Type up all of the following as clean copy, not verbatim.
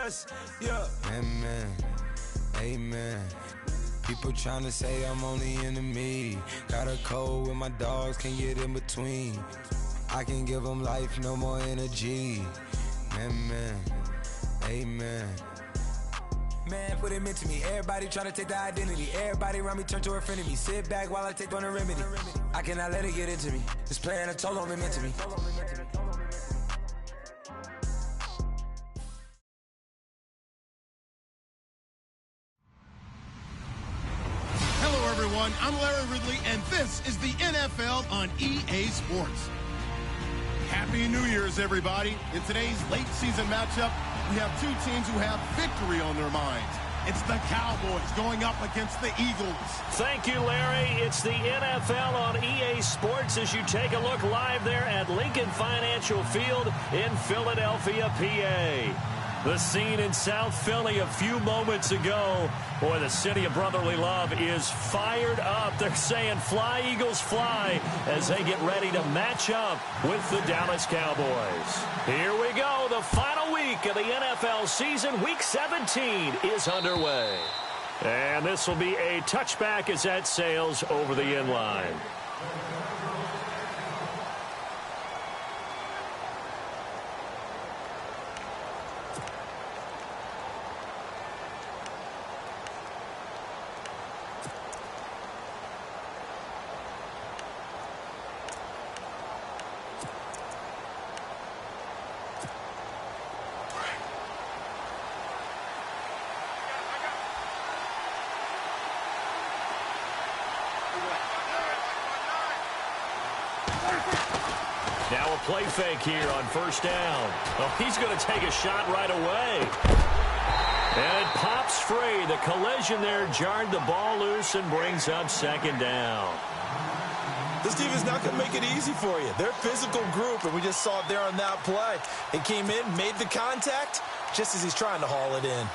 best. Yeah. Amen. Amen. People tryna say I'm only enemy. Got a code with my dogs, can't get in between. I can give them life, no more energy. Amen. Amen. Man, put him into me. Everybody tryna take the identity. Everybody around me turn to a friend of me. Sit back while I take on the remedy. I cannot let it get into me. It's playing a toll on me mentally. Hello, everyone. I'm Larry Ridley, and this is the NFL on EA Sports. Happy New Year's, everybody. In today's late season matchup, we have two teams who have victory on their minds. It's the Cowboys going up against the Eagles. Thank you, Larry. It's the NFL on EA Sports as you take a look live there at Lincoln Financial Field in Philadelphia, PA. The scene in South Philly a few moments ago. Boy, the city of brotherly love is fired up. They're saying, fly, Eagles, fly, as they get ready to match up with the Dallas Cowboys. Here we go. The final week of the NFL season, Week 17, is underway. And this will be a touchback as that sails over the end line. Now a play fake here on first down. Oh, he's going to take a shot right away. And it pops free. The collision there jarred the ball loose and brings up second down. This team is not going to make it easy for you. They're a physical group, and we just saw it there on that play. They came in, made the contact, just as he's trying to haul it in.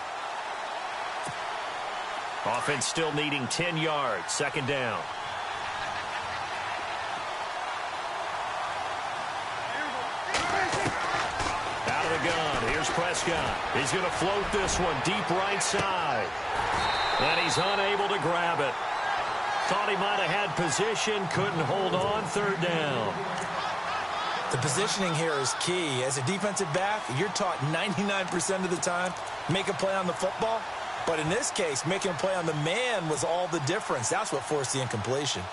Offense still needing 10 yards. Second down. Gun. Here's Prescott. He's going to float this one deep right side. And he's unable to grab it. Thought he might have had position, couldn't hold on. Third down. The positioning here is key. As a defensive back, you're taught 99% of the time, make a play on the football. But in this case, making a play on the man was all the difference. That's what forced the incompletion.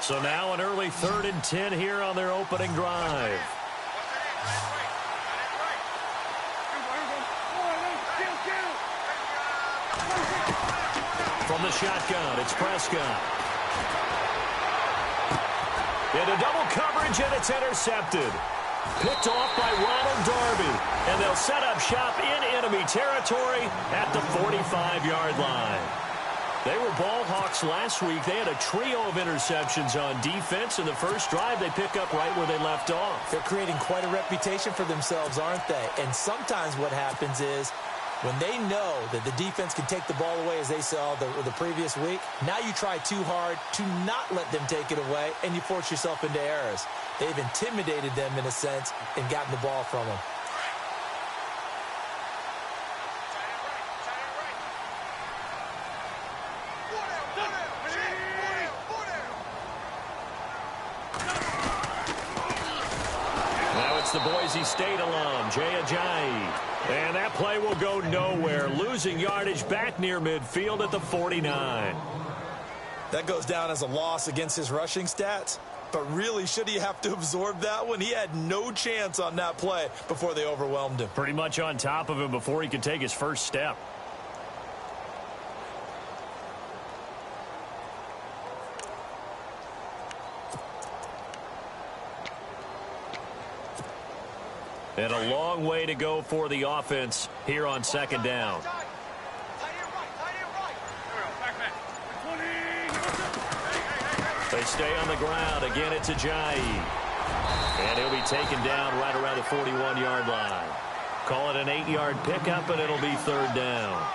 So now an early 3rd and 10 here on their opening drive. From the shotgun, it's Prescott. Into double coverage, and it's intercepted. Picked off by Ronald Darby. And they'll set up shop in enemy territory at the 45-yard line. They were ball hawks last week. They had a trio of interceptions on defense. In the first drive, they pick up right where they left off. They're creating quite a reputation for themselves, aren't they? And sometimes what happens is, when they know that the defense can take the ball away as they saw the previous week, now you try too hard to not let them take it away, and you force yourself into errors. They've intimidated them in a sense and gotten the ball from them. Now it's the Boise State alum, Jay Ajayi. And that play will go nowhere. Losing yardage back near midfield at the 49. That goes down as a loss against his rushing stats. But really, should he have to absorb that one? He had no chance on that play before they overwhelmed him. Pretty much on top of him before he could take his first step. And a long way to go for the offense here on second down. They stay on the ground. Again, it's Ajayi. And he'll be taken down right around the 41-yard line. Call it an 8-yard pickup, and it'll be third down.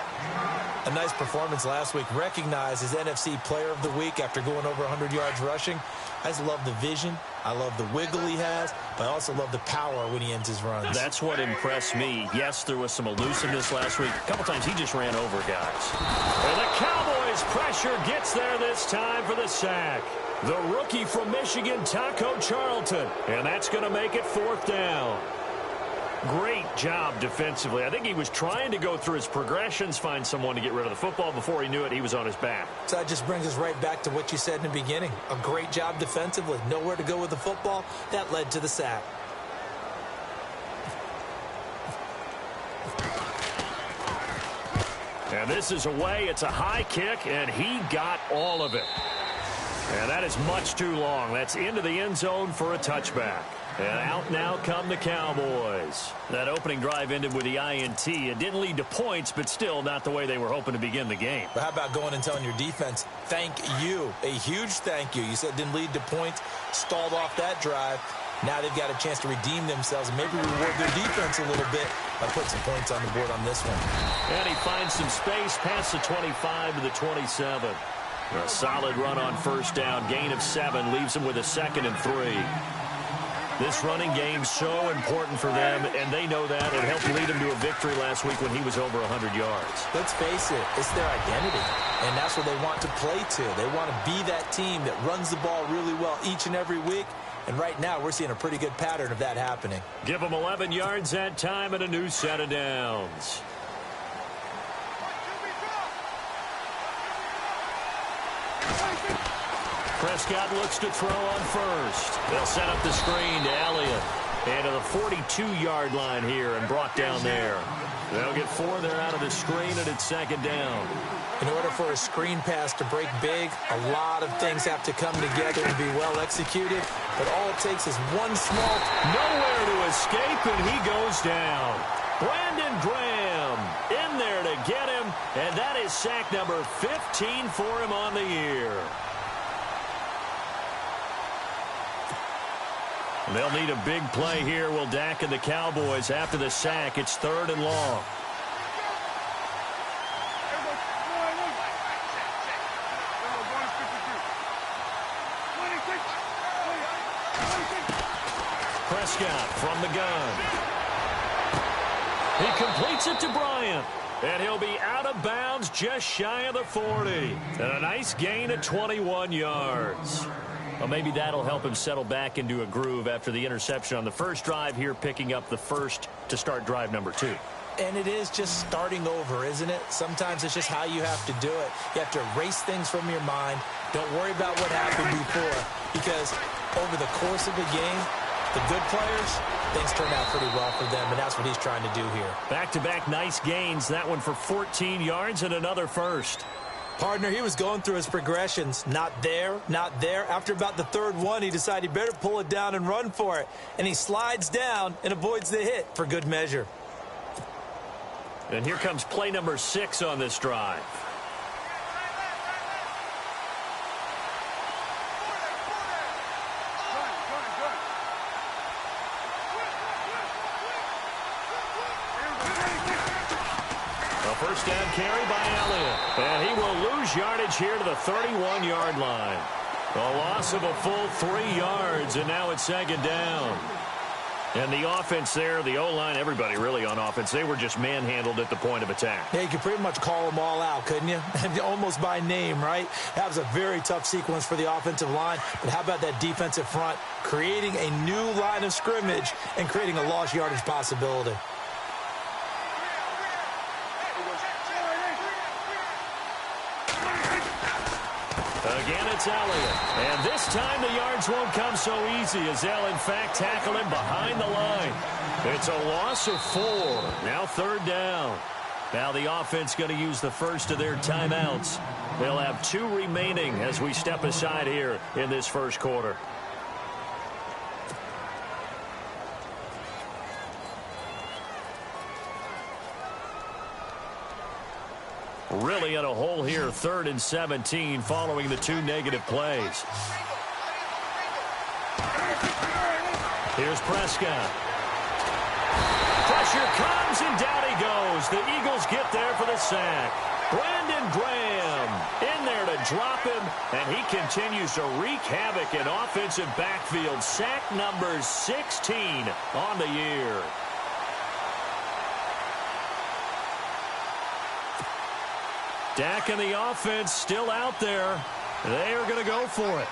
A nice performance last week. Recognized as NFC Player of the Week after going over 100 yards rushing. I just love the vision. I love the wiggle he has, but I also love the power when he ends his runs. That's what impressed me. Yes, there was some elusiveness last week. A couple times he just ran over guys. And the Cowboys' pressure gets there this time for the sack. The rookie from Michigan, Taco Charlton. And that's going to make it 4th down. Great job defensively. I think he was trying to go through his progressions, find someone to get rid of the football. Before he knew it, he was on his back. So that just brings us right back to what you said in the beginning. A great job defensively. Nowhere to go with the football. That led to the sack. And this is away. It's a high kick, and he got all of it. And that is much too long. That's into the end zone for a touchback. And out now come the Cowboys. That opening drive ended with the INT. It didn't lead to points, but still not the way they were hoping to begin the game. But how about going and telling your defense, thank you, a huge thank you. You said it didn't lead to points, stalled off that drive. Now they've got a chance to redeem themselves and maybe reward their defense a little bit by putting some points on the board on this one. And he finds some space past the 25 to the 27. A solid run on 1st down. Gain of 7 leaves him with a 2nd and 3. This running game's so important for them, and they know that. It helped lead them to a victory last week when he was over 100 yards. Let's face it, it's their identity, and that's what they want to play to. They want to be that team that runs the ball really well each and every week, and right now we're seeing a pretty good pattern of that happening. Give them 11 yards that time and a new set of downs. Prescott looks to throw on 1st. They'll set up the screen to Elliott. And to the 42-yard line here and brought down there. They'll get 4 there out of the screen, and it's 2nd down. In order for a screen pass to break big, a lot of things have to come together and be well executed. But all it takes is one small... Nowhere to escape, and he goes down. Brandon Graham in there to get him, and that is sack number 15 for him on the year. They'll need a big play here. Will Dak and the Cowboys after the sack. It's 3rd and long. Prescott from the gun. He completes it to Bryant. And he'll be out of bounds just shy of the 40. And a nice gain of 21 yards. Well, maybe that'll help him settle back into a groove after the interception on the first drive here, picking up the first to start drive number 2. And it is just starting over, isn't it? Sometimes it's just how you have to do it. You have to erase things from your mind. Don't worry about what happened before, because over the course of the game, the good players, things turn out pretty well for them, and that's what he's trying to do here. Back-to-back nice gains. That one for 14 yards and another first. Partner, he was going through his progressions. Not there, not there. After about the 3rd one, he decided he better pull it down and run for it. And he slides down and avoids the hit for good measure. And here comes play number 6 on this drive. First down carry by Elliott. And he will lose yardage here to the 31-yard line. A loss of a full 3 yards, and now it's 2nd down. And the offense there, the O-line, everybody really on offense, they were just manhandled at the point of attack. Yeah, you could pretty much call them all out, couldn't you? Almost by name, right? That was a very tough sequence for the offensive line. But how about that defensive front creating a new line of scrimmage and creating a lost yardage possibility? Again, it's Elliott. And this time the yards won't come so easy as they'll, in fact, tackle him behind the line. It's a loss of 4. Now 3rd down. Now the offense going to use the first of their timeouts. They'll have 2 remaining as we step aside here in this first quarter. Really in a hole here, 3rd and 17 following the 2 negative plays. Here's Prescott. Pressure comes and down he goes. The Eagles get there for the a sack. Brandon Graham in there to drop him, and he continues to wreak havoc in offensive backfield. Sack number 16 on the year. Dak and the offense still out there. They are going to go for it.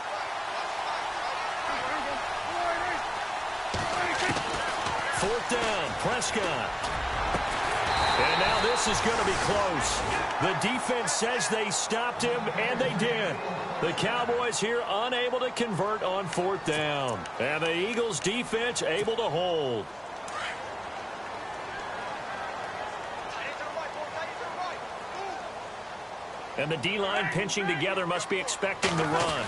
Fourth down, Prescott. And now this is going to be close. The defense says they stopped him, and they did. The Cowboys here unable to convert on fourth down. And the Eagles defense able to hold. And the D-line pinching together must be expecting the run.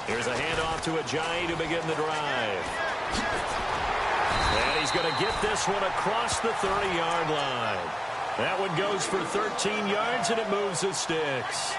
Here's a handoff to Ajayi to begin the drive. And he's going to get this one across the 30-yard line. That one goes for 13 yards, and it moves the sticks.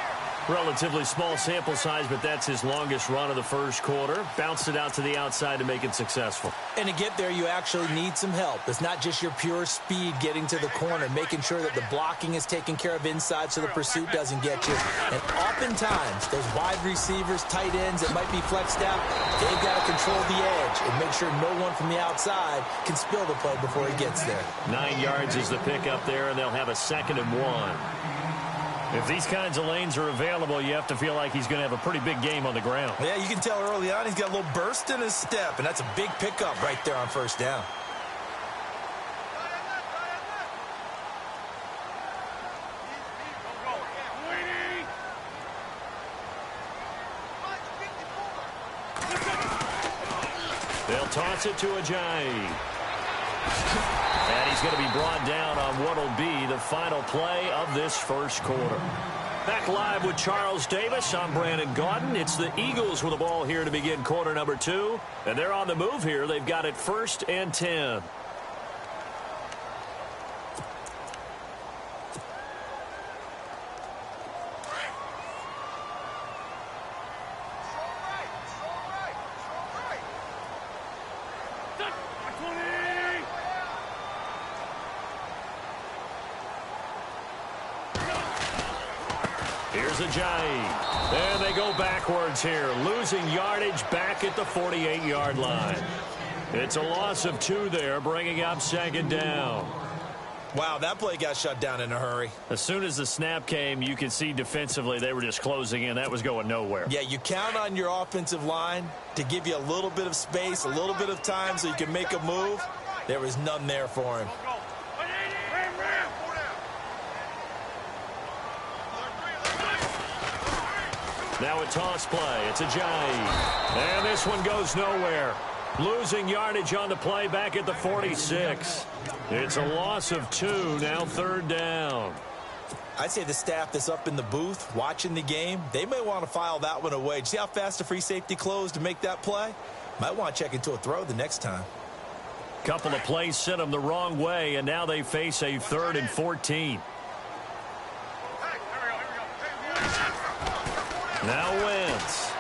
Relatively small sample size, but that's his longest run of the first quarter. Bounced it out to the outside to make it successful. And to get there, you actually need some help. It's not just your pure speed getting to the corner, making sure that the blocking is taken care of inside so the pursuit doesn't get you. And oftentimes, those wide receivers, tight ends that might be flexed out, they've got to control the edge and make sure no one from the outside can spill the play before he gets there. 9 yards is the pickup there, and they'll have a 2nd and 1. If these kinds of lanes are available, you have to feel like he's going to have a pretty big game on the ground. Yeah, you can tell early on he's got a little burst in his step, and that's a big pickup right there on first down. They'll toss it to Ajayi. And he's going to be brought down on what will be the final play of this first quarter. Back live with Charles Davis. I'm Brandon Gaudin. It's the Eagles with the ball here to begin quarter number 2. And they're on the move here. They've got it 1st and 10. Here's Ajayi. And they go backwards here, losing yardage back at the 48-yard line. It's a loss of 2 there, bringing up 2nd down. Wow, that play got shut down in a hurry. As soon as the snap came, you could see defensively they were just closing in. That was going nowhere. Yeah, you count on your offensive line to give you a little bit of space, a little bit of time so you can make a move. There was none there for him. Now a toss play. It's Ajayi. And this one goes nowhere. Losing yardage on the play back at the 46. It's a loss of 2, now 3rd down. I'd say the staff that's up in the booth watching the game, they may want to file that one away. See how fast the free safety closed to make that play? Might want to check into a throw the next time. Couple of plays sent them the wrong way, and now they face a 3rd and 14. Now Wentz.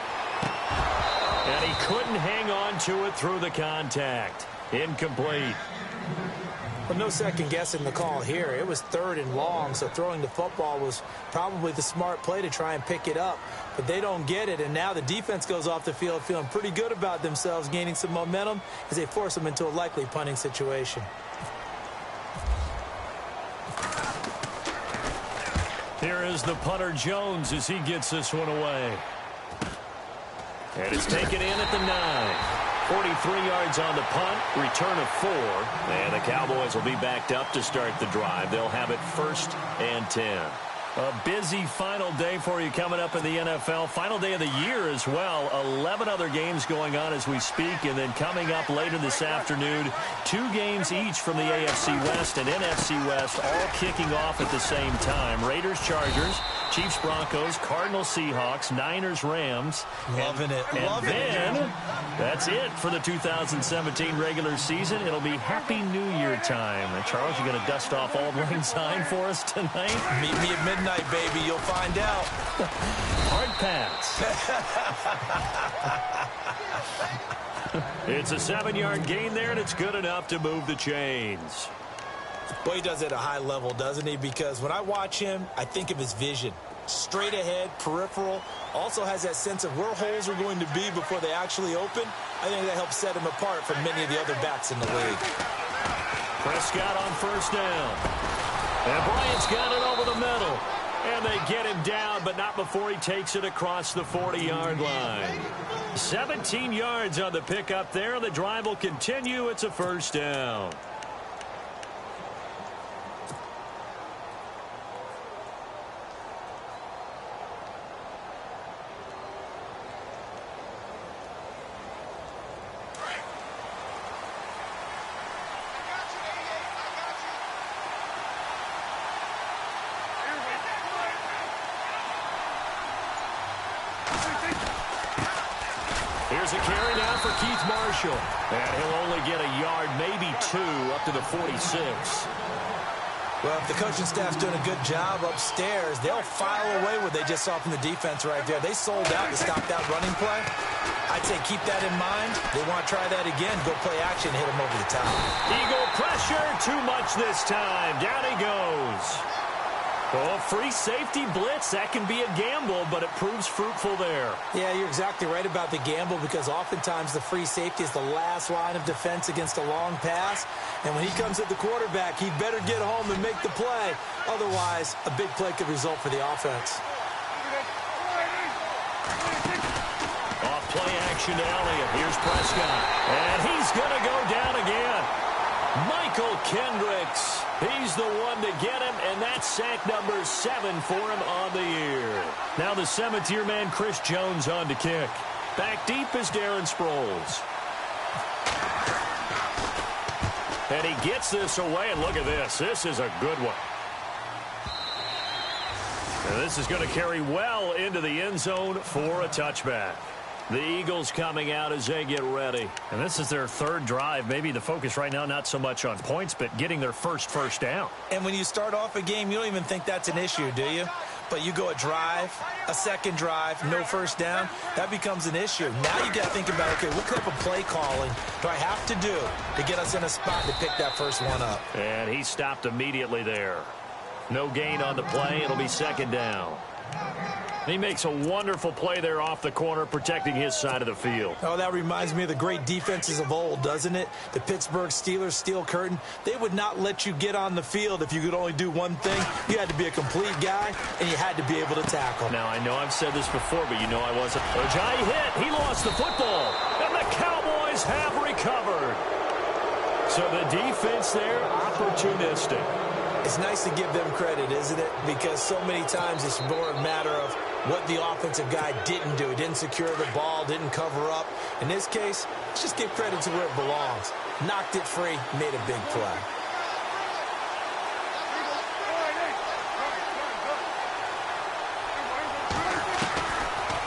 And he couldn't hang on to it through the contact. Incomplete. Well, no second guessing the call here. It was 3rd and long, so throwing the football was probably the smart play to try and pick it up. But they don't get it, and now the defense goes off the field feeling pretty good about themselves, gaining some momentum as they force them into a likely punting situation. Here is the punter Jones as he gets this one away. And it's taken in at the 9. 43 yards on the punt, return of 4. And the Cowboys will be backed up to start the drive. They'll have it 1st and 10. A busy final day for you coming up in the NFL. Final day of the year as well. 11 other games going on as we speak. And then coming up later this afternoon, 2 games each from the AFC West and NFC West, all kicking off at the same time. Raiders, Chargers, Chiefs, Broncos, Cardinals, Seahawks, Niners, Rams. Loving it. And then that's it for the 2017 regular season. It'll be Happy New Year time. And Charles, you going to dust off Auld Lang Syne for us tonight? Meet me at midnight, baby. You'll find out. Hard pass. It's a 7-yard gain there, and it's good enough to move the chains. Well, he does it at a high level, doesn't he? Because when I watch him, I think of his vision. Straight ahead, peripheral, also has that sense of where holes are going to be before they actually open. I think that helps set him apart from many of the other backs in the league. Prescott on first down. And Bryant's got it over the middle. And they get him down, but not before he takes it across the 40-yard line. 17 yards on the pickup there. The drive will continue. It's a first down. Here's a carry now for Keith Marshall. And he'll only get a yard, maybe 2, up to the 46. Well, if the coaching staff's doing a good job upstairs, they'll file away what they just saw from the defense right there. They sold out to stop that running play. I'd say keep that in mind. They want to try that again, go play action, hit them over the top. Eagle pressure, too much this time. Down he goes. Oh, free safety blitz, that can be a gamble, but it proves fruitful there. Yeah, you're exactly right about the gamble because oftentimes the free safety is the last line of defense against a long pass. And when he comes at the quarterback, he'd better get home and make the play. Otherwise, a big play could result for the offense. Off play action to Elliott. Here's Prescott. And he's going to go down again. Michael Kendricks. He's the one to get him, and that's sack number 7 for him on the year. Now the 7th-year man, Chris Jones, on to kick. Back deep is Darren Sproles. And he gets this away, and look at this. This is a good one. And this is going to carry well into the end zone for a touchback. The Eagles coming out as they get ready. And this is their 3rd drive. Maybe the focus right now not so much on points, but getting their first down. And when you start off a game, you don't even think that's an issue, do you? But you go a drive, a second drive, no first down, that becomes an issue. Now you got to think about, okay, what type of play calling do I have to do to get us in a spot to pick that first one up? And he stopped immediately there. No gain on the play. It'll be 2nd down. He makes a wonderful play there off the corner, protecting his side of the field. Oh, that reminds me of the great defenses of old, doesn't it? The Pittsburgh Steelers, steel curtain. They would not let you get on the field if you could only do one thing. You had to be a complete guy, and you had to be able to tackle. Now, I know I've said this before, but you know I wasn't. Ojai hit. He lost the football, and the Cowboys have recovered. So the defense there, opportunistic. It's nice to give them credit, isn't it? Because so many times it's more a matter of what the offensive guy didn't do. He didn't secure the ball, didn't cover up. In this case, let's just give credit to where it belongs. Knocked it free, made a big play.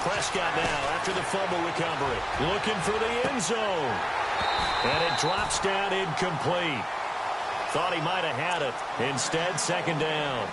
Prescott now after the fumble recovery. Looking for the end zone. And it drops down incomplete. Thought he might have had it. Instead, 2nd down.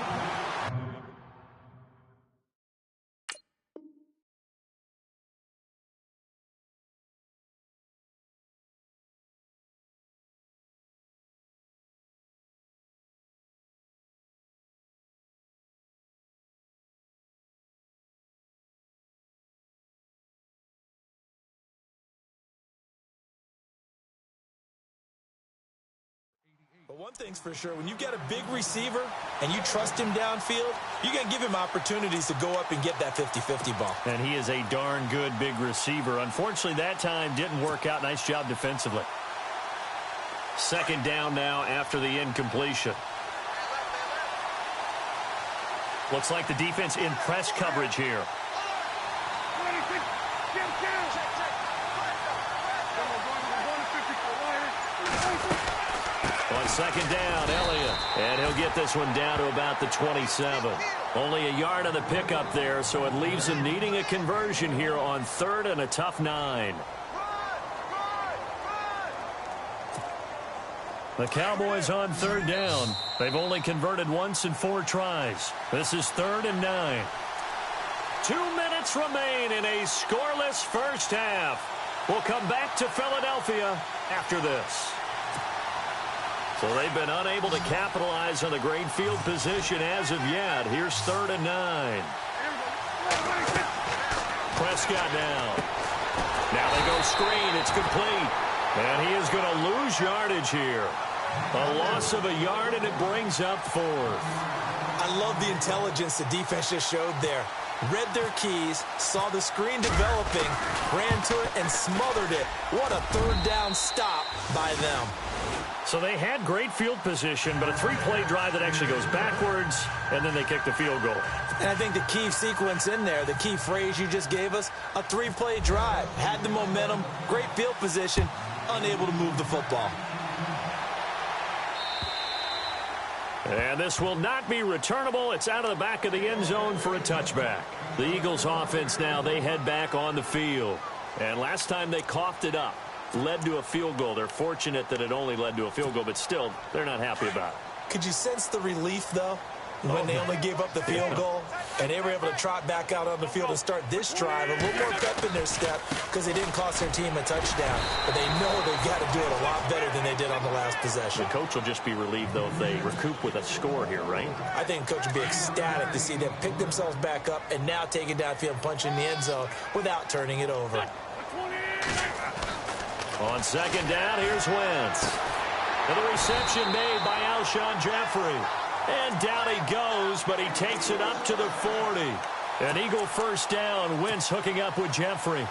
But one thing's for sure, when you get a big receiver and you trust him downfield, you're going to give him opportunities to go up and get that 50-50 ball. And he is a darn good big receiver. Unfortunately, that time didn't work out. Nice job defensively. 2nd down now after the incompletion. Looks like the defense in press coverage here. On 2nd down, Elliott. And he'll get this one down to about the 27. Only a yard on the pickup there, so it leaves him needing a conversion here on 3rd and a tough 9. The Cowboys on 3rd down. They've only converted once in 4 tries. This is 3rd and 9. 2 minutes remain in a scoreless first half. We'll come back to Philadelphia after this. So they've been unable to capitalize on the great field position as of yet. Here's 3rd and 9. Prescott now. Now they go screen. It's complete. And he is going to lose yardage here. A loss of a yard, and it brings up 4th. I love the intelligence the defense just showed there. Read their keys, saw the screen developing, ran to it, and smothered it. What a 3rd down stop by them. So they had great field position, but a 3-play drive that actually goes backwards, and then they kick the field goal. And I think the key sequence in there, the key phrase you just gave us, a 3-play drive. Had the momentum, great field position, unable to move the football. And this will not be returnable. It's out of the back of the end zone for a touchback. The Eagles offense now, they head back on the field. And last time they coughed it up, led to a field goal. They're fortunate that it only led to a field goal, but still, they're not happy about it. Could you sense the relief, though, when they only gave up the field goal and they were able to trot back out on the field and start this drive, a little more pep in their step because they didn't cost their team a touchdown, but they know they've got to do it a lot better than they did on the last possession. The coach will just be relieved, though, if they recoup with a score here, right? I think the coach would be ecstatic to see them pick themselves back up and now take it downfield and punch in the end zone without turning it over. On 2nd down, here's Wentz. And the reception made by Alshon Jeffrey. And down he goes, but he takes it up to the 40. An Eagle 1st down. Wentz hooking up with Jeffrey.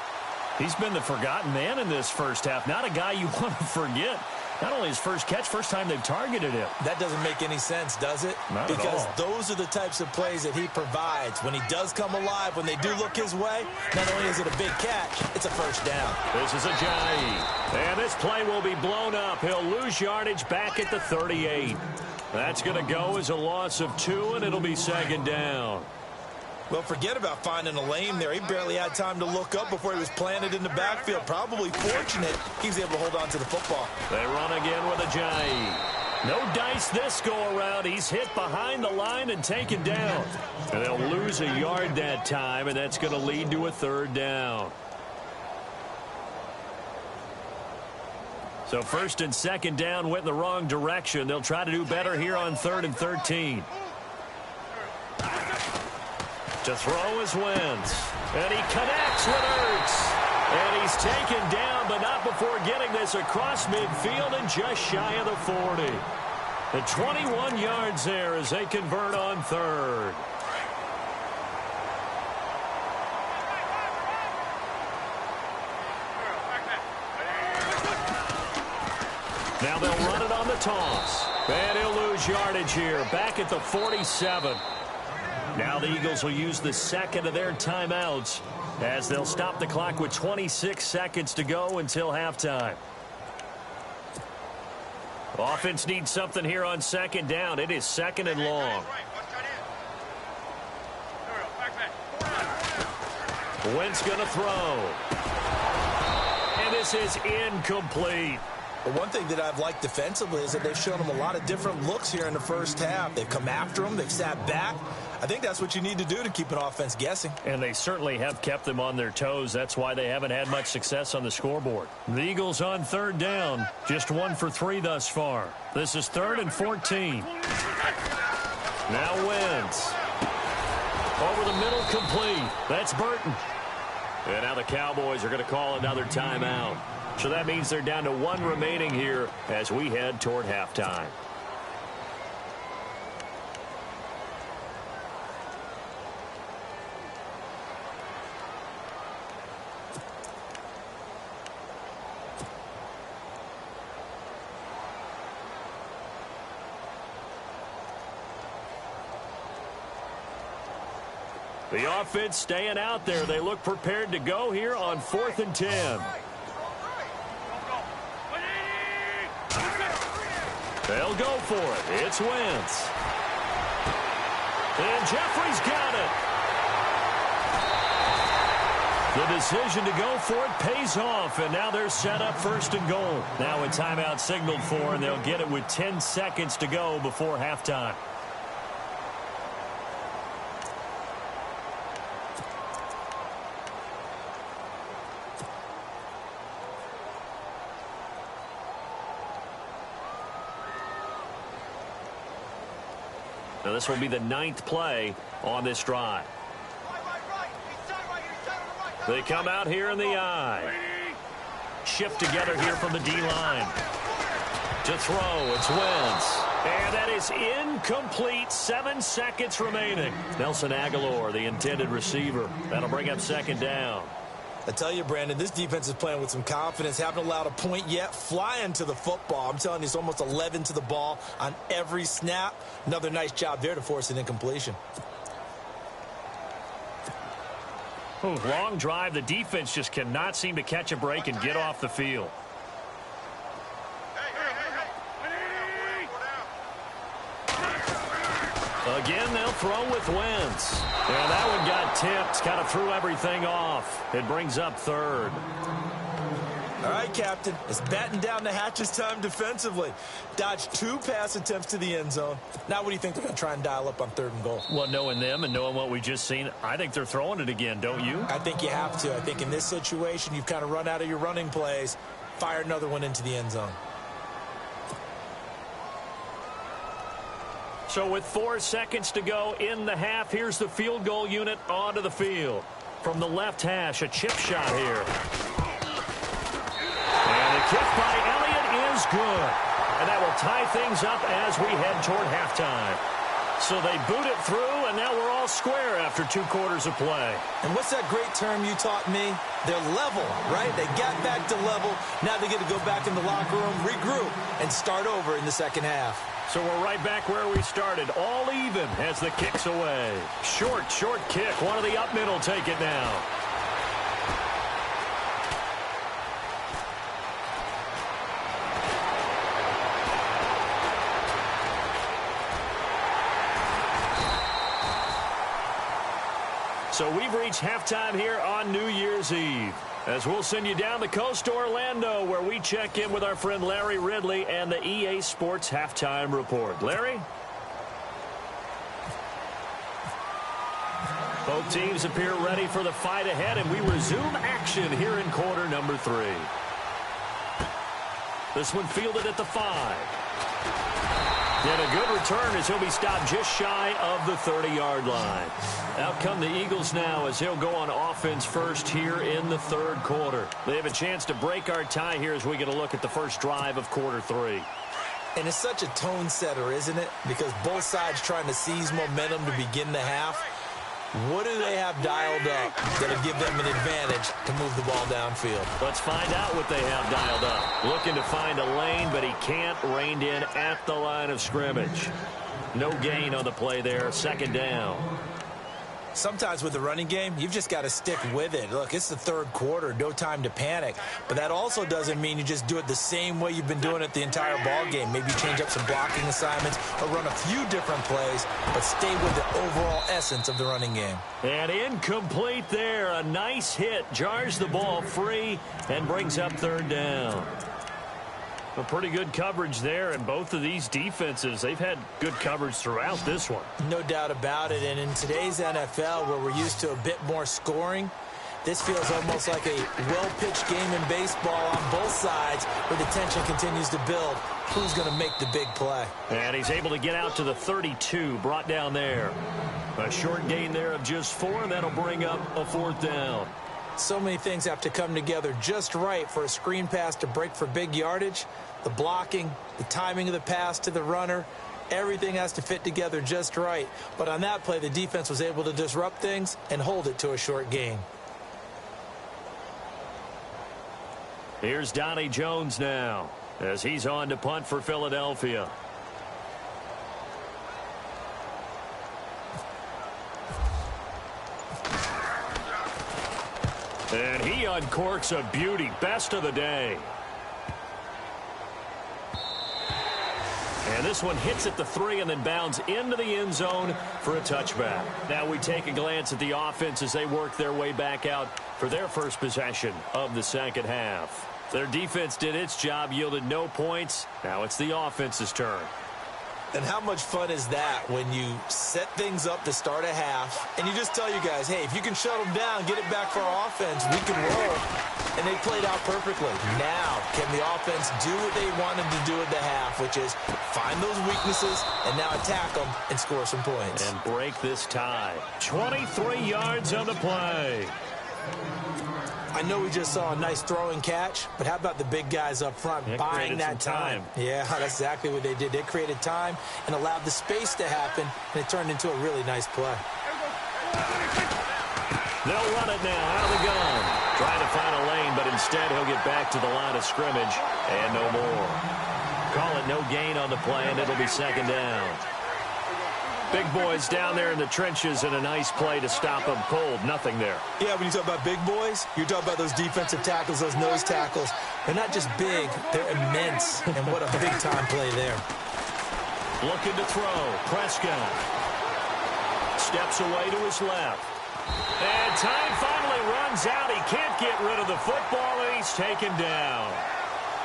He's been the forgotten man in this first half. Not a guy you want to forget. Not only his first catch, first time they've targeted him. That doesn't make any sense, does it? Not because at all. Those are the types of plays that he provides. When he does come alive, when they do look his way, not only is it a big catch, it's a 1st down. This is Ajayi. And this play will be blown up. He'll lose yardage back at the 38. That's going to go as a loss of 2, and it'll be 2nd down. Well, forget about finding a lane there. He barely had time to look up before he was planted in the backfield. Probably fortunate he was able to hold on to the football. They run again with Ajayi. No dice this go-around. He's hit behind the line and taken down. And they'll lose a yard that time, and that's going to lead to a 3rd down. So 1st and 2nd down went in the wrong direction. They'll try to do better here on 3rd and 13. To throw is Wentz. And he connects with Ertz. And he's taken down, but not before getting this across midfield and just shy of the 40. The 21 yards there as they convert on 3rd. Now they'll run it on the toss. And he'll lose yardage here, back at the 47. Now the Eagles will use the 2nd of their timeouts as they'll stop the clock with 26 seconds to go until halftime. Offense needs something here on 2nd down. It is 2nd and long. Wentz going to throw. And this is incomplete. But one thing that I've liked defensively is that they've shown them a lot of different looks here in the first half. They've come after them. They've sat back. I think that's what you need to do to keep an offense guessing. And they certainly have kept them on their toes. That's why they haven't had much success on the scoreboard. The Eagles on 3rd down. Just 1 for 3 thus far. This is 3rd and 14. Now Wentz. Over the middle, complete. That's Burton. And now the Cowboys are going to call another timeout. So that means they're down to 1 remaining here as we head toward halftime. The offense staying out there. They look prepared to go here on 4th and 10. They'll go for it. It's Wentz. And Jeffrey's got it. The decision to go for it pays off, and now they're set up 1st and goal. Now a timeout signaled for, and they'll get it with 10 seconds to go before halftime. Now, this will be the 9th play on this drive. They come out here in the I. Shift together here from the D-line. To throw, it's Wentz. And that is incomplete. 7 seconds remaining. Nelson Aguilar, the intended receiver. That'll bring up 2nd down. I tell you, Brandon, this defense is playing with some confidence. Haven't allowed a point yet. Flying to the football. I'm telling you, it's almost 11 to the ball on every snap. Another nice job there to force an incompletion. Long drive. The defense just cannot seem to catch a break and get off the field. Again, they'll throw with Wentz. And that one got tipped. Kind of threw everything off. It brings up 3rd. All right, Captain. It's batten down the hatches time defensively. Dodged 2 pass attempts to the end zone. Now what do you think they're going to try and dial up on 3rd and goal? Well, knowing them and knowing what we just seen, I think they're throwing it again, don't you? I think you have to. I think in this situation, you've kind of run out of your running plays. Fire another one into the end zone. So with 4 seconds to go in the half, here's the field goal unit onto the field. From the left hash, a chip shot here. And the kick by Elliott is good. And that will tie things up as we head toward halftime. So they boot it through, and now we're all square after 2 quarters of play. And what's that great term you taught me? They're level, right? They got back to level. Now they get to go back in the locker room, regroup, and start over in the second half. So we're right back where we started, all even as the kick's away. Short kick. One of the up middle take it now. So we've reached halftime here on New Year's Eve, as we'll send you down the coast to Orlando, where we check in with our friend Larry Ridley and the EA Sports Halftime Report. Larry? Both teams appear ready for the fight ahead, and we resume action here in quarter number 3. This one fielded at the 5. And a good return as he'll be stopped just shy of the 30-yard line. Out come the Eagles now as he'll go on offense first here in the 3rd quarter. They have a chance to break our tie here as we get a look at the first drive of quarter 3. And it's such a tone setter, isn't it? Because both sides trying to seize momentum to begin the half. What do they have dialed up that'll give them an advantage to move the ball downfield? Let's find out what they have dialed up. Looking to find a lane, but he can't. Reined in at the line of scrimmage. No gain on the play there. 2nd down. Sometimes with the running game, you've just got to stick with it. Look, it's the 3rd quarter, no time to panic. But that also doesn't mean you just do it the same way you've been doing it the entire ball game. Maybe change up some blocking assignments or run a few different plays, but stay with the overall essence of the running game. And incomplete there. A nice hit. Jars the ball free and brings up 3rd down. A pretty good coverage there, and both of these defenses, they've had good coverage throughout this one. No doubt about it, and in today's NFL, where we're used to a bit more scoring, this feels almost like a well-pitched game in baseball on both sides, where the tension continues to build. Who's going to make the big play? And he's able to get out to the 32, brought down there. A short gain there of just 4, and that'll bring up a 4th down. So many things have to come together just right for a screen pass to break for big yardage. The blocking, the timing of the pass to the runner, everything has to fit together just right. But on that play, the defense was able to disrupt things and hold it to a short gain. Here's Donnie Jones now as he's on to punt for Philadelphia. And he uncorks a beauty. Best of the day. And this one hits at the 3 and then bounds into the end zone for a touchback. Now we take a glance at the offense as they work their way back out for their first possession of the second half. Their defense did its job, yielded no points. Now it's the offense's turn. And how much fun is that when you set things up to start a half and you just tell you guys, hey, if you can shut them down, get it back for our offense, we can roll. and they played out perfectly. Now, can the offense do what they wanted to do at the half, which is find those weaknesses and now attack them and score some points. And break this tie. 23 yards on the play. I know we just saw a nice throw and catch, but how about the big guys up front buying that time? Yeah, that's exactly what they did. They created time and allowed the space to happen, and it turned into a really nice play. They'll run it now out of the gun. Trying to find a lane, but instead he'll get back to the line of scrimmage and no more. Call it no gain on the play, and it'll be second down. Big boys down there in the trenches, and a nice play to stop them cold. Nothing there. Yeah, when you talk about big boys, you're talking about those defensive tackles, those nose tackles. They're not just big, they're immense, and what a big-time play there. Looking to throw. Prescott steps away to his left. And time finally runs out. He can't get rid of the football, and he's taken down.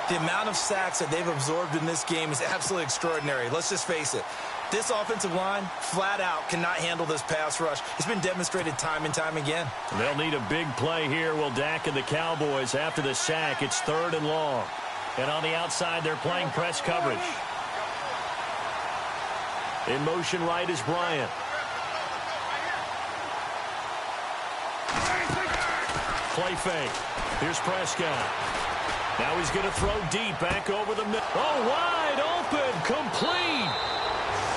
The amount of sacks that they've absorbed in this game is absolutely extraordinary. Let's just face it. This offensive line, flat out, cannot handle this pass rush. It's been demonstrated time and time again. They'll need a big play here, will Dak and the Cowboys. After the sack, it's 3rd and long. And on the outside, they're playing press coverage. In motion right is Bryant. Play fake. Here's Prescott. Now he's going to throw deep back over the middle. Oh, wide open. Complete.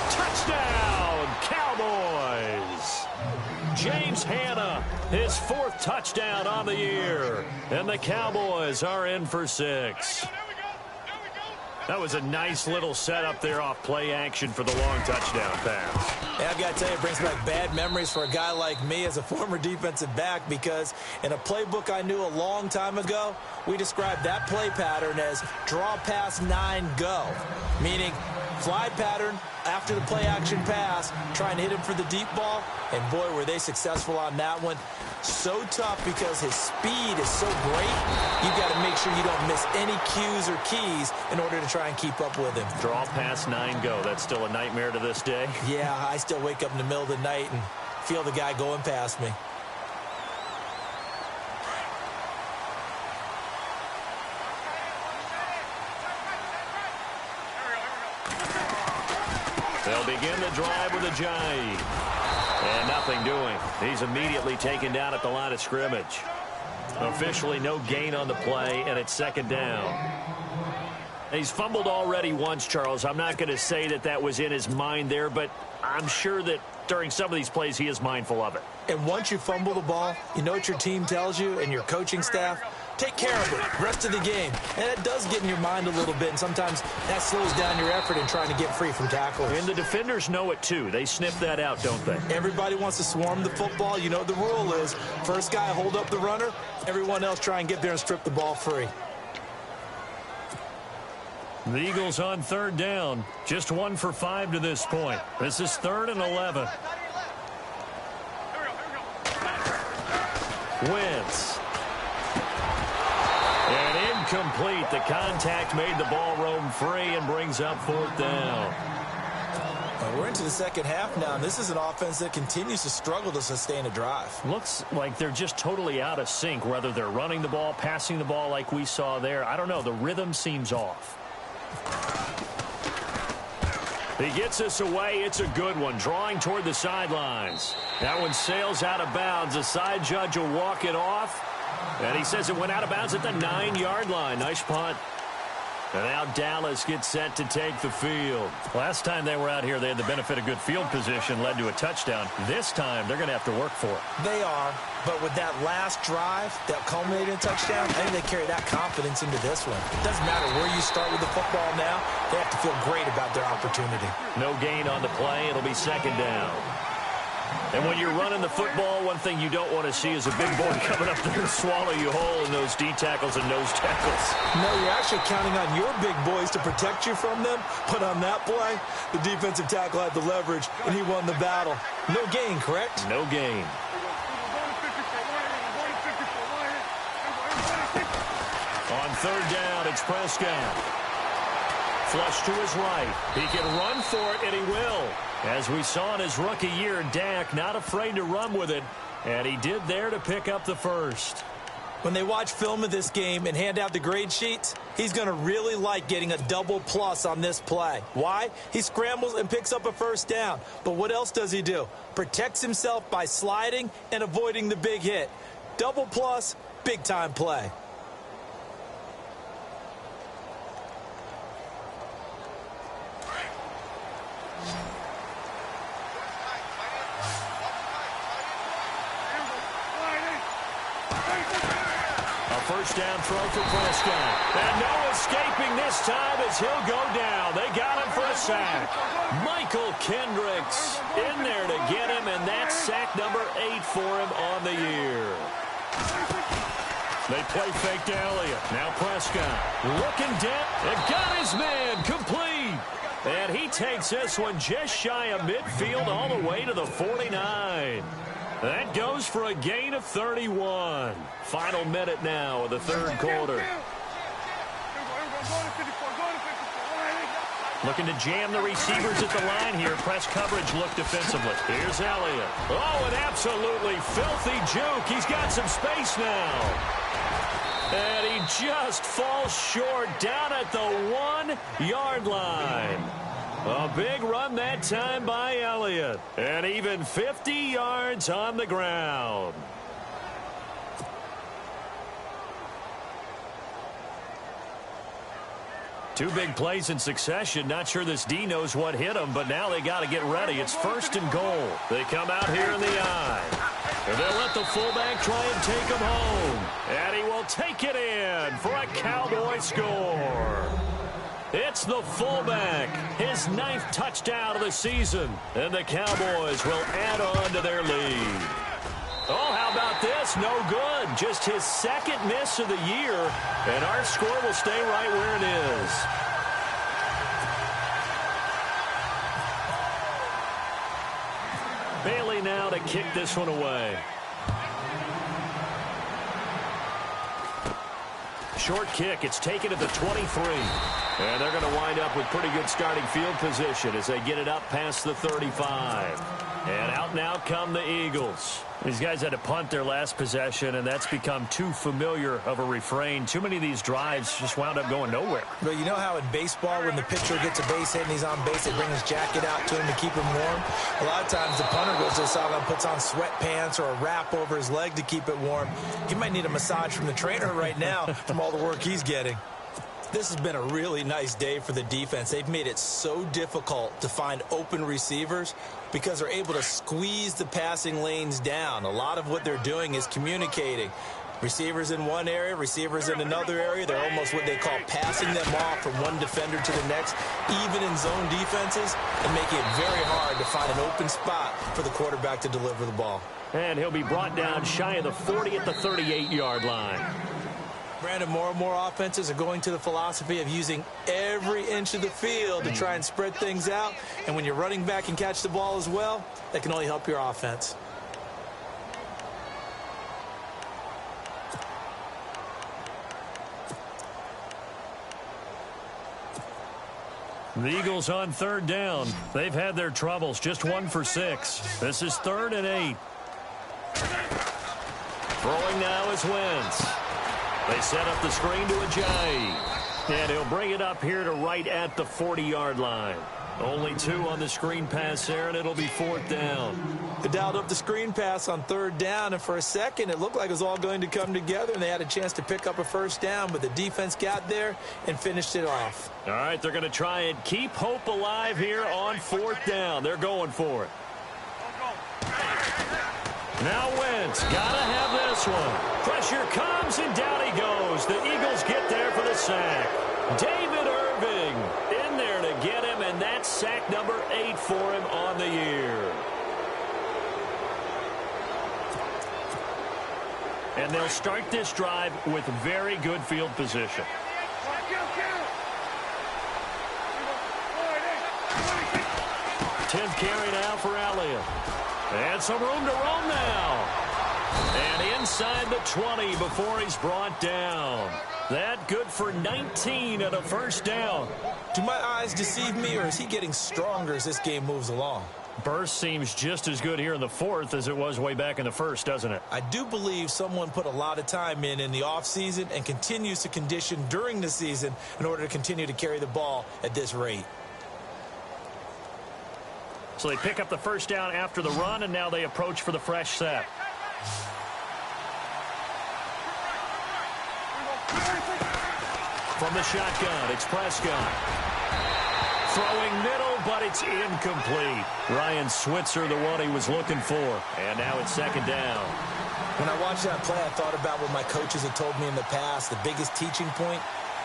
Touchdown, Cowboys. James Hanna, his 4th touchdown on the year. And the Cowboys are in for 6. That was a nice little setup there off play action for the long touchdown pass. Yeah, I've got to tell you, it brings back bad memories for a guy like me as a former defensive back, because in a playbook I knew a long time ago, we described that play pattern as draw pass 9 go, meaning fly pattern after the play action pass, trying to hit him for the deep ball, and boy, were they successful on that one. So tough because his speed is so great, you've got to make sure you don't miss any cues or keys in order to try and keep up with him. Draw pass 9 go. That's still a nightmare to this day. Yeah, I still wake up in the middle of the night and feel the guy going past me. They'll begin the drive with a jive. And nothing doing. He's immediately taken down at the line of scrimmage. Officially no gain on the play, and it's 2nd down. He's fumbled already once, Charles. I'm not going to say that that was in his mind there, but I'm sure that during some of these plays he is mindful of it. And once you fumble the ball, you know what your team tells you and your coaching staff? Take care of it rest of the game. And it does get in your mind a little bit, and sometimes that slows down your effort in trying to get free from tackles. And the defenders know it too. They sniff that out, don't they? Everybody wants to swarm the football. You know what the rule is. First guy hold up the runner. Everyone else try and get there and strip the ball free. The Eagles on 3rd down. Just 1 for 5 to this point. This is 3rd and 11. Wentz. And incomplete. The contact made the ball roam free and brings up 4th down. Well, we're into the second half now, and this is an offense that continues to struggle to sustain a drive. Looks like they're just totally out of sync, whether they're running the ball, passing the ball like we saw there. I don't know. The rhythm seems off. He gets us away. It's a good one. Drawing toward the sidelines. That one sails out of bounds. The side judge will walk it off. And he says it went out of bounds at the 9-yard line. Nice punt. And now Dallas gets set to take the field. Last time they were out here, they had the benefit of good field position, led to a touchdown. This time, they're going to have to work for it. They are, but with that last drive that culminated in a touchdown, I think they carry that confidence into this one. It doesn't matter where you start with the football now. They have to feel great about their opportunity. No gain on the play. It'll be 2nd down. And when you're running the football, one thing you don't want to see is a big boy coming up there to swallow you whole in those D tackles and nose tackles. No, you're actually counting on your big boys to protect you from them. But on that play, the defensive tackle had the leverage, and he won the battle. No gain, correct? No gain. On 3rd down, it's Prescott. Flush to his right. He can run for it, and he will. As we saw in his rookie year, Dak not afraid to run with it. And he did there to pick up the first. When they watch film of this game and hand out the grade sheets, he's going to really like getting a double plus on this play. Why? He scrambles and picks up a first down. But what else does he do? Protects himself by sliding and avoiding the big hit. Double plus, big-time play. First down throw for Prescott. And no escaping this time as he'll go down. They got him for a sack. Michael Kendricks in there to get him, and that's sack number 8 for him on the year. They play fake to Elliott. Now Prescott looking down and got his man complete. And he takes this one just shy of midfield all the way to the 49. That goes for a gain of 31. Final minute now of the third quarter. Looking to jam the receivers at the line here. Press coverage look defensively. Here's Elliott. Oh, an absolutely filthy juke. He's got some space now. And he just falls short down at the 1-yard line. A big run that time by Elliott. And even 50 yards on the ground. Two big plays in succession. Not sure this D knows what hit him, but now they got to get ready. It's first and goal. They come out here in the eye. And they'll let the fullback try and take him home. And he will take it in for a Cowboy score. It's the fullback, his 9th touchdown of the season, and the Cowboys will add on to their lead. Oh, how about this? No good. Just his 2nd miss of the year, and our score will stay right where it is. Bailey now to kick this one away. Short kick. It's taken at the 23. And they're going to wind up with pretty good starting field position as they get it up past the 35. And out now come the Eagles. These guys had to punt their last possession, and that's become too familiar of a refrain. Too many of these drives just wound up going nowhere. But you know how in baseball, when the pitcher gets a base hit and he's on base, they bring his jacket out to him to keep him warm? A lot of times the punter goes to the sideline, puts on sweatpants or a wrap over his leg to keep it warm. He might need a massage from the trainer right now from all the work he's getting. This has been a really nice day for the defense. They've made it so difficult to find open receivers because they're able to squeeze the passing lanes down. A lot of what they're doing is communicating. Receivers in one area, receivers in another area. They're almost what they call passing them off from one defender to the next, even in zone defenses, and making it very hard to find an open spot for the quarterback to deliver the ball. And he'll be brought down shy of the 40 at the 38-yard line. Brandon, more and more offenses are going to the philosophy of using every inch of the field to try and spread things out. And when you're running back and catch the ball as well, that can only help your offense. The Eagles on 3rd down. They've had their troubles. Just 1 for 6. This is 3rd and 8. Throwing now is Wentz. They set up the screen to Ajayi. And he'll bring it up here to right at the 40-yard line. Only 2 on the screen pass there, and it'll be 4th down. They dialed up the screen pass on 3rd down, and for a second it looked like it was all going to come together, and they had a chance to pick up a first down, but the defense got there and finished it off. All right, they're going to try and keep hope alive here on 4th down. They're going for it. Now Wentz, gotta have this one. Pressure comes, and down he goes. The Eagles get there for the sack. David Irving in there to get him, and that's sack number 8 for him on the year. And they'll start this drive with very good field position. 10th carry now for Elliott. And some room to roam now. And inside the 20 before he's brought down. That good for 19 at a first down. Do my eyes deceive me, or is he getting stronger as this game moves along? Burst seems just as good here in the fourth as it was way back in the first, doesn't it? I do believe someone put a lot of time in the offseason and continues to condition during the season in order to continue to carry the ball at this rate. So they pick up the first down after the run, and now they approach for the fresh set. From the shotgun, it's Prescott. Throwing middle, but it's incomplete. Ryan Switzer, the one he was looking for. And now it's second down. When I watched that play, I thought about what my coaches had told me in the past. The biggest teaching point,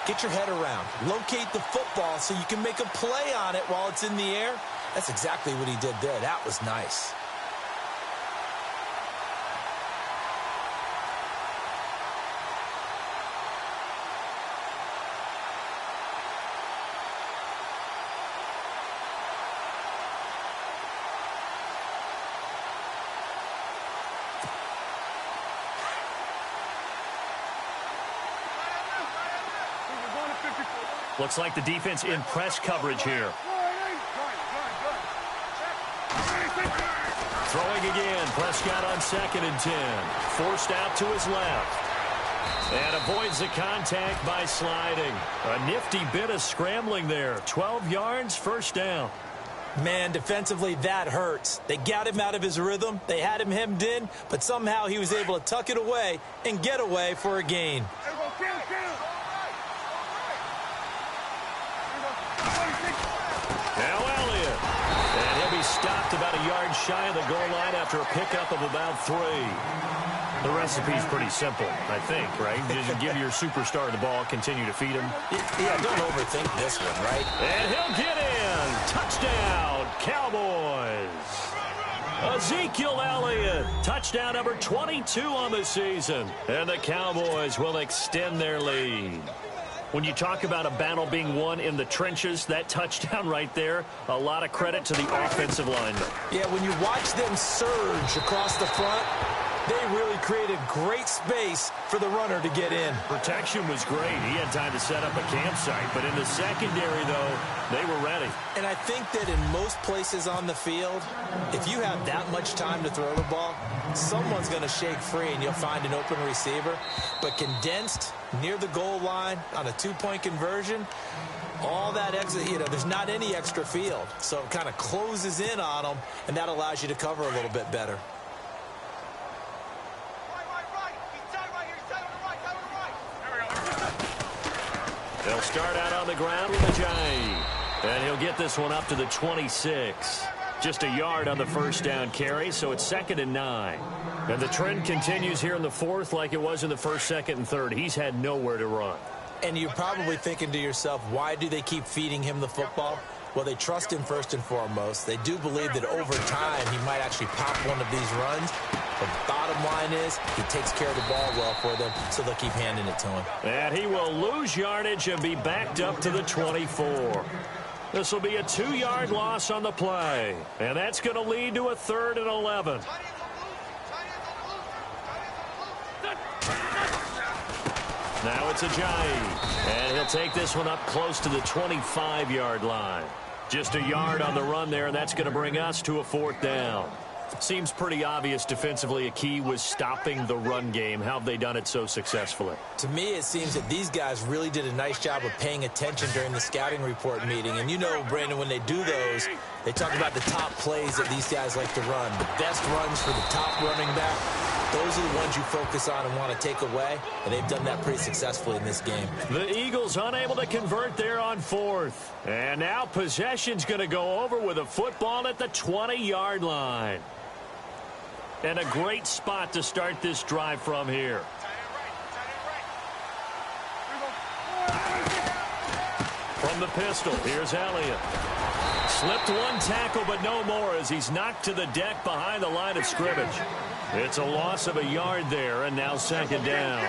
get your head around. Locate the football so you can make a play on it while it's in the air. That's exactly what he did there. That was nice. Looks like the defense in press coverage here. Throwing again. Prescott on 2nd and 10. Forced out to his left. And avoids the contact by sliding. A nifty bit of scrambling there. 12 yards, first down. Man, defensively, that hurts. They got him out of his rhythm. They had him hemmed in, but somehow he was able to tuck it away and get away for a gain. Now Elliott. And he'll be stopped about a yard shy of the goal line after a pickup of about 3. The recipe's pretty simple, I think, right? Just give your superstar the ball, continue to feed him. Yeah, don't overthink this one, right? And he'll get in. Touchdown, Cowboys. Ezekiel Elliott, touchdown number 22 on the season. And the Cowboys will extend their lead. When you talk about a battle being won in the trenches, that touchdown right there, a lot of credit to the offensive linemen. Yeah, when you watch them surge across the front, they really created great space for the runner to get in. Protection was great. He had time to set up a campsite, but in the secondary, though, they were ready. And I think that in most places on the field, if you have that much time to throw the ball, someone's going to shake free and you'll find an open receiver. But condensed near the goal line on a 2-point conversion, all that extra, there's not any extra field. So it kind of closes in on them, and that allows you to cover a little bit better. They'll start out on the ground with a Ajayi. And he'll get this one up to the 26. Just a yard on the first down carry, so it's 2nd and 9. And the trend continues here in the fourth like it was in the first, second, and third. He's had nowhere to run. And you're probably thinking to yourself, why do they keep feeding him the football? Well, they trust him first and foremost. They do believe that over time he might actually pop one of these runs. The bottom line is he takes care of the ball well for them, so they'll keep handing it to him. And he will lose yardage and be backed up to the 24. This will be a 2-yard loss on the play. And that's going to lead to a 3rd and 11. Now it's Ajayi. And he'll take this one up close to the 25-yard line. Just a yard on the run there, and that's going to bring us to a 4th down. Seems pretty obvious defensively a key was stopping the run game. How have they done it so successfully? To me, it seems that these guys really did a nice job of paying attention during the scouting report meeting. And you know, Brandon, when they do those, they talk about the top plays that these guys like to run. The best runs for the top running back, those are the ones you focus on and want to take away. And they've done that pretty successfully in this game. The Eagles unable to convert there on 4th. And now possession's going to go over with a football at the 20-yard line. And a great spot to start this drive from here. From the pistol, here's Elliott. Slipped one tackle, but no more as he's knocked to the deck behind the line of scrimmage. It's a loss of a yard there, and now 2nd down.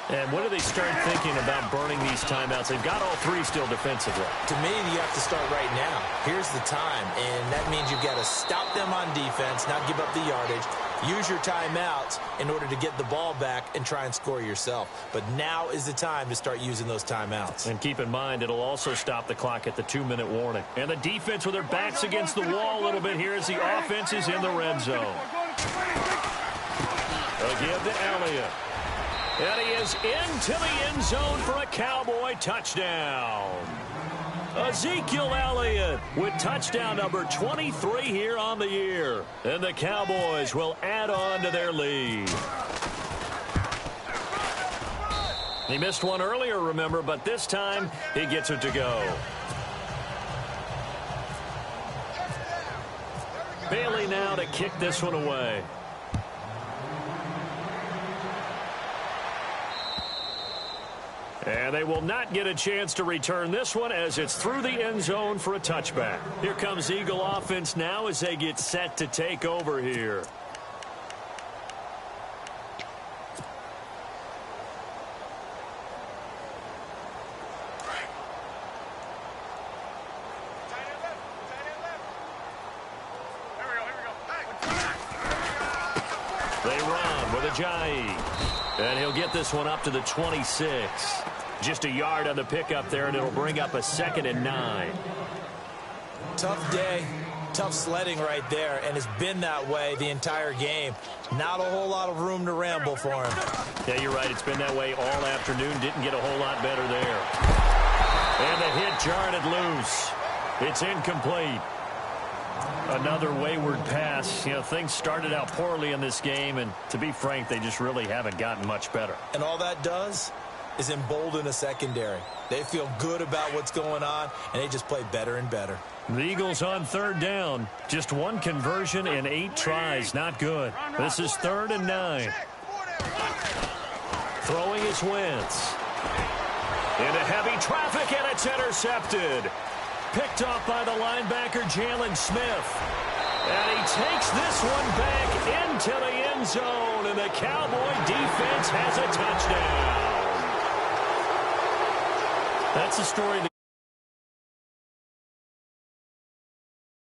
And when do they start thinking about burning these timeouts? They've got all 3 still defensively. To me, you have to start right now. Here's the time, and that means you've got to stop them on defense, not give up the yardage. Use your timeouts in order to get the ball back and try and score yourself. But now is the time to start using those timeouts. And keep in mind, it'll also stop the clock at the 2-minute warning. And the defense with their backs against the wall a little bit here as the offense is in the red zone. They'll give to Elliott. And he is into the end zone for a Cowboy touchdown. Ezekiel Elliott with touchdown number 23 here on the year. And the Cowboys will add on to their lead. He missed one earlier, remember, but this time he gets it to go. Bailey now to kick this one away. And they will not get a chance to return this one as it's through the end zone for a touchback. Here comes Eagle offense now as they get set to take over here. They run with Ajayi. And he'll get this one up to the 26. Just a yard on the pickup there, and it'll bring up a 2nd and 9. Tough day, tough sledding right there, and it's been that way the entire game. Not a whole lot of room to ramble for him. Yeah, you're right. It's been that way all afternoon. Didn't get a whole lot better there. And the hit jarred it loose. It's incomplete. Another wayward pass. You know, things started out poorly in this game, and to be frank, they just really haven't gotten much better. And all that does is embolden a secondary. They feel good about what's going on, and they just play better and better. The Eagles on 3rd down. Just one conversion in 8 tries. Not good. This is 3rd and 9. Throwing is Wentz. Into heavy traffic, and it's intercepted. Picked off by the linebacker, Jalen Smith. And he takes this one back into the end zone, and the Cowboy defense has a touchdown. That's the story.